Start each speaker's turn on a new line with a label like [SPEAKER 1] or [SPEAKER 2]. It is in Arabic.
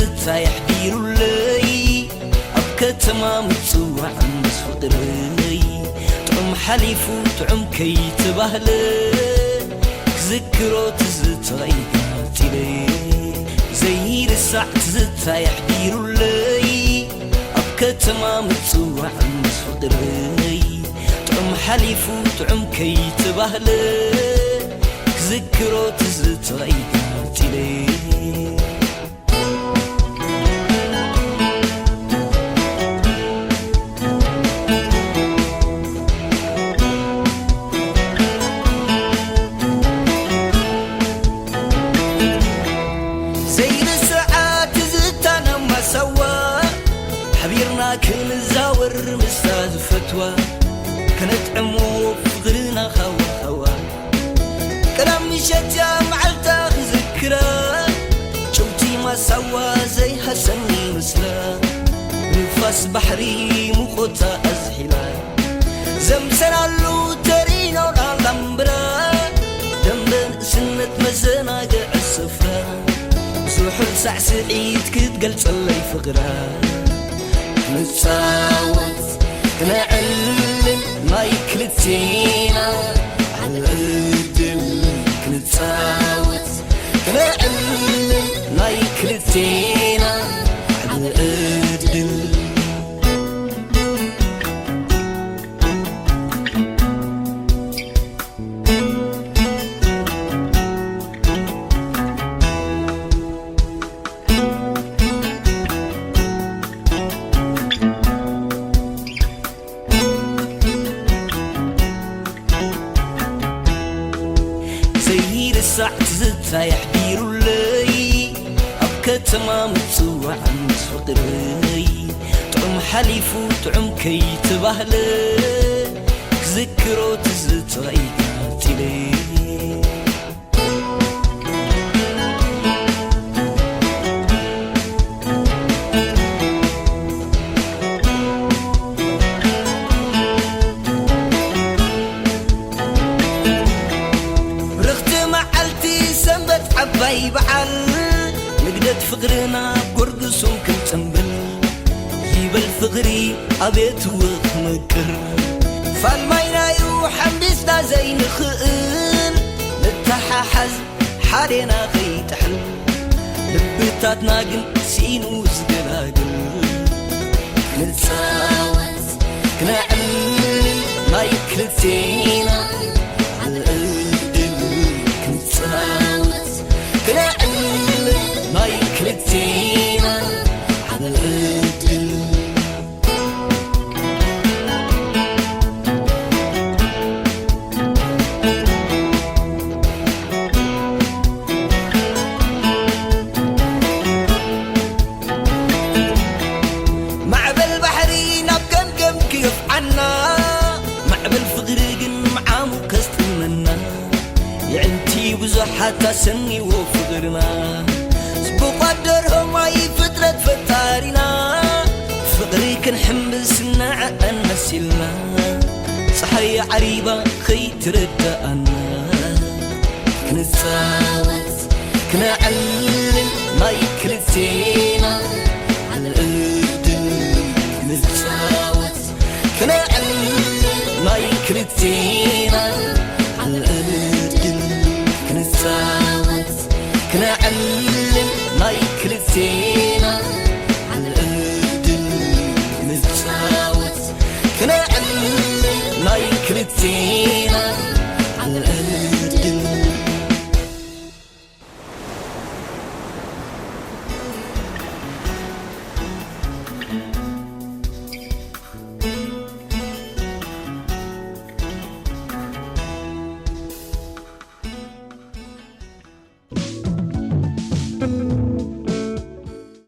[SPEAKER 1] تزتا يحبيرو لي أبكتما متصوع مس فقري طعم حليفو طعم كي تبهلي ذكرو تزتا يقاتي لي زي الساعة تزتا يحبيرو لي أبكتما متصوع مس فقري طعم حليفو طعم كي تبهلي ذكرو تزتا يقاتي لي حبيرنا كل الزاور مستاذ فتوى كانت عمو فغرنا خوا خوا كلام مشجع معلتا ذكرى شوتي ما سوا زي حسني مسلا نفاس بحري مخوتا أزحلا زمسنا اللو ترينا والعلمبرا دنبن سنة مزناقع السفرة زوحل سع سعيد كتقل صلي فغرا نتساوت كنعلم ما يكلتينا على القدل نتساوت كنعلم ما يكلتينا على القدل الساعة زتا يحبيرو لي أبكتما متصوع مس فقري طعم حليفو طعم كي تبهلي ذكرو تزتا يقاتي لي عباي بعل نقدت فقرنا بقرقصون كنت تنبل يبل فقري أبيت وخمكر فالماينا يوحن بسنا زي نخقل نتححز حالينا غي تحل لبتاتنا قل سينو زقلاقل نتساوت كنعلم ما يكلتينا على القلب كنتساوت كنعلم ما يكلتينا على القدل معبل بحري نبقم كيف عنا معبل فغرقن معامو كستمنا يعنتي بزحة سني وفقرنا سبقدرهم اي فترة فتارنا فقري كنحمسنا عن نسلنا صحي عريبة خي تردأنا كنتساوت كنعلم ما يكلتينا على القدل كنتساوت كنعلم ما يكلتينا